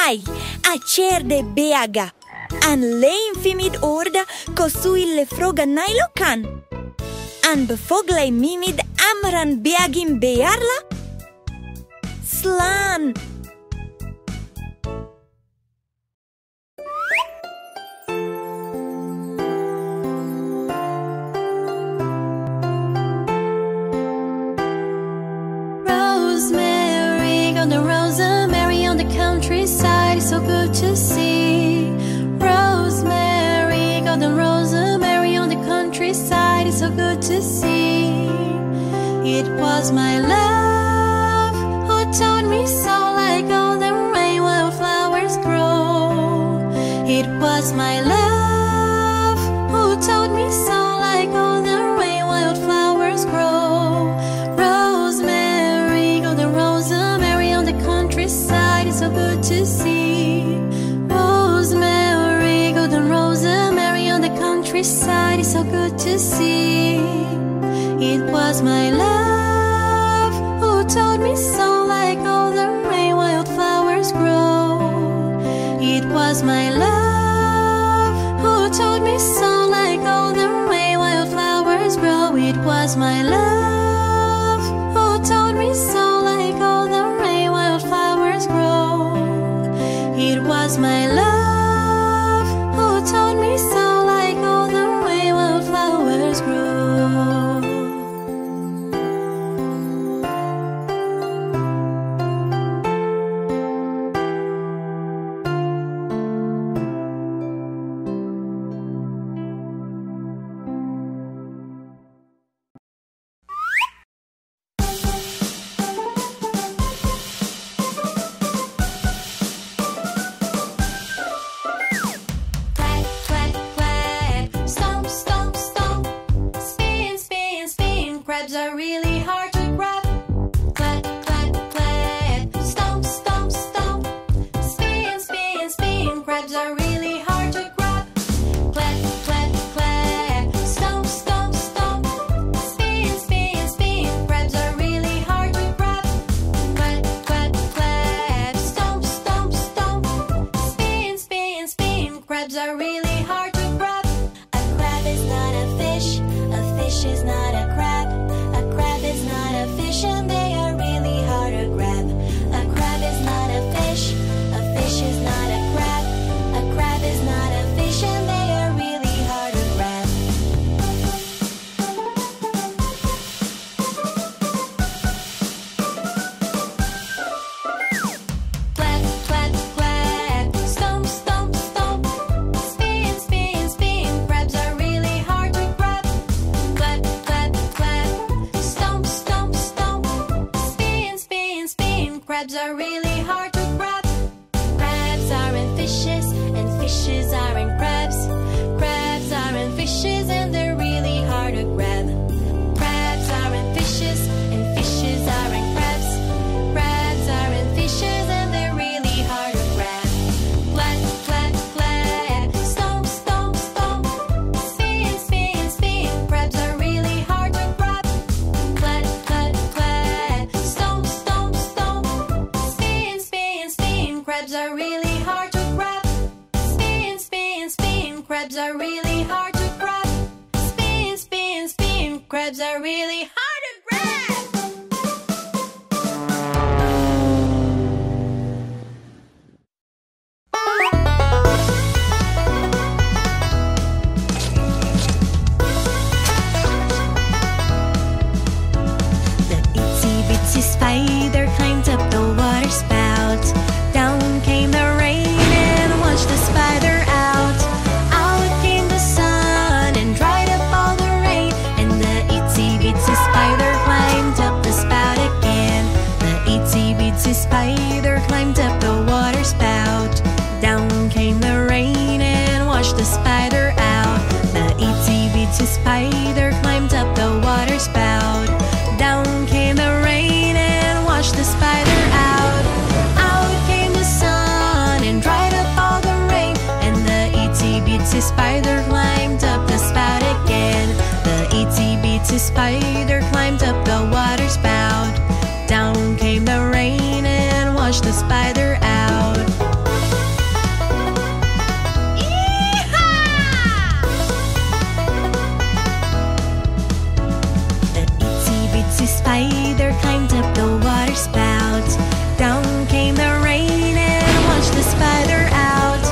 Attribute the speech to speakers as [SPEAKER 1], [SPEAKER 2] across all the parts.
[SPEAKER 1] Ai, a cer de Beag, an Léimheasanna Órga cosúil le froga Naíolann. An Foghlaim Amhráin Beagin bearla? Slán!
[SPEAKER 2] Rosemary on the countryside, so good to see. Rosemary, golden rosemary on the countryside, so good to see. It was my love who taught me so, like golden rain while flowers grow. It was my love who taught me so, like golden rain while flowers grow. Rosemary, golden rosemary on the countryside, so good to see. Rosemary, golden rosemary on the countryside, so good to see. It was my love who taught me so, like golden rain while flowers grow. It was my love who taught me so, like golden rain while flowers grow. It was my love who taught me so, like golden rain while flowers grow. It was my love who taught me so, like golden rain while flowers grow. spider climbed up the water spout. Down came the rain and washed the spider out.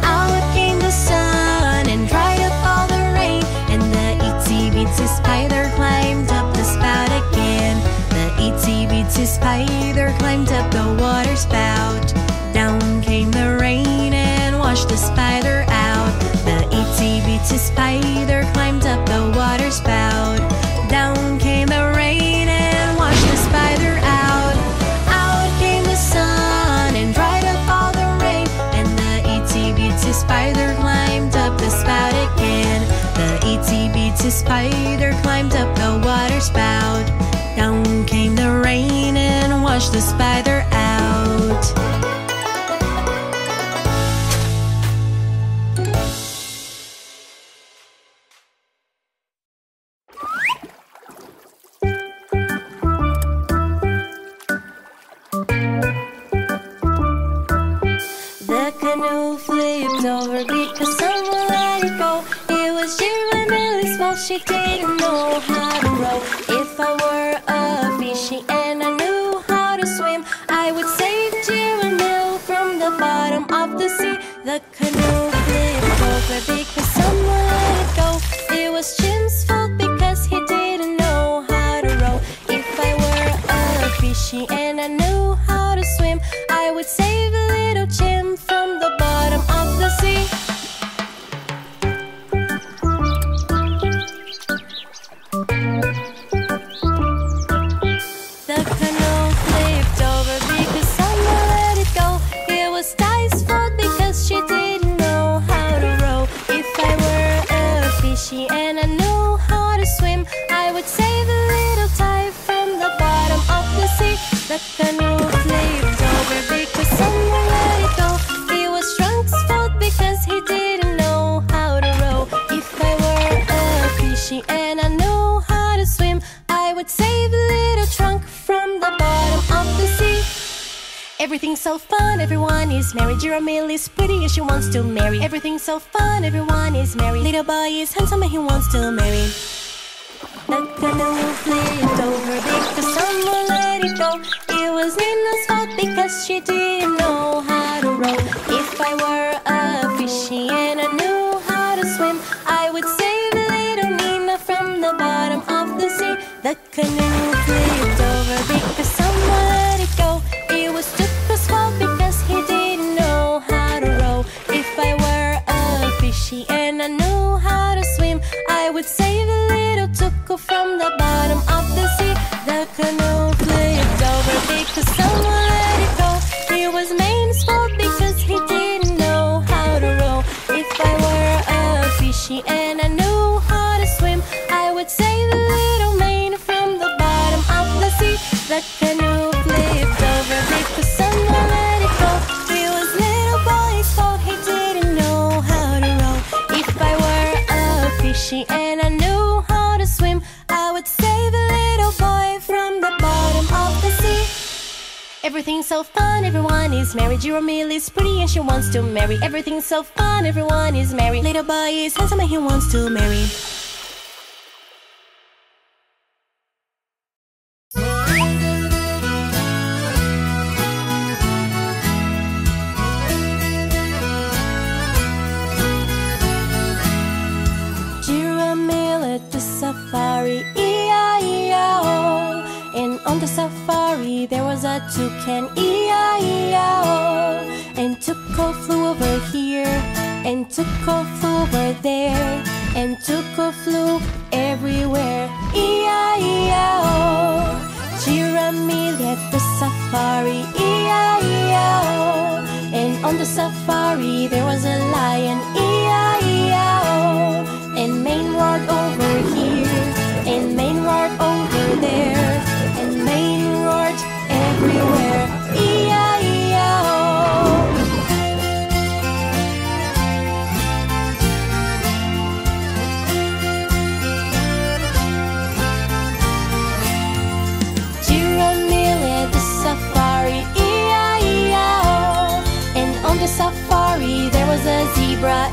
[SPEAKER 2] Out came the sun and dried up all the rain, and the itsy bitsy spider climbed up the spout again. The itsy bitsy spider climbed up the water spout. Down came the rain and washed the spider out. The itsy bitsy spider climbed up the water spout. Down came the rain and washed the spider out. Out came the sun and dried up all the rain, and the itsy bitsy spider climbed up the spout again. The itsy bitsy spider climbed up the water spout. Down came the rain and washed the spider out. The canoe flipped over because someone let it go. It was Giramille's fault, she didn't know how to row. If I were a fishy and I knew how to swim, I would save Giramille from the bottom of the sea. The canoe flipped over because someone let it go. It was Jim's fault because he didn't know how to row. If I were a fishy and I knew how to swim, I would save little Jim from the bottom of the sea. The canoe flipped over because someone let it go. It was Ty's fault because she didn't know how to row. If I were a fishy and I knew how to swim, I would save a little Ty from the bottom of the sea. The canoe flipped over because someone let it go. It was Trunk's fault because he didn't know how to row. If I were a fishy and I knew how to swim, I would save a little Trunk from the bottom of the sea. Everything's so fun, everyone is merry. Giramille is pretty and she wants to marry. Everything's so fun, everyone is merry. Little boy is handsome and he wants to marry. The canoe flipped over because someone let it go. It was Nina's fault because she didn't know how to row. If I were a fishy and I knew how to swim, I would save little Nina from the bottom of the sea. The canoe flipped over because someone let it go. It was Tuka's fault because he didn't know how to row. If I were a fishy and I knew how to swim, I would save a little Tuka from the bottom of the sea. The canoe flipped over because someone let it go. It was Main's fault because he didn't know how to row. If I were a fishy and I knew how to swim, I would save a little Main from the bottom of the sea. The canoe flipped over because someone let it go. It was little boy's fault, he didn't know how to row. If I were a fishy and I knew how to swim, I would save a little boy from the bottom of the sea. Everything's so fun, everyone is merry. Giramille is pretty and she wants to marry. Everything's so fun, everyone is merry. Little boy is handsome and he wants to marry. Giramille at the safari, E-I-E-I-O. And on the safari there was a toucan, E-I-E-I-O. And Tuco flew over here, and Tuco flew over there, and Tuco flew everywhere, E-I-E-I-O. Giramille at the safari, E-I-E-I-O. And on the safari there was a lion, E-I-E-I-O. And Maine roared over here, and Maine roared over there, and Maine roared everywhere, E-I-E-I-O. Giramille at the safari, E-I-E-I-O. And on the safari there was a zebra,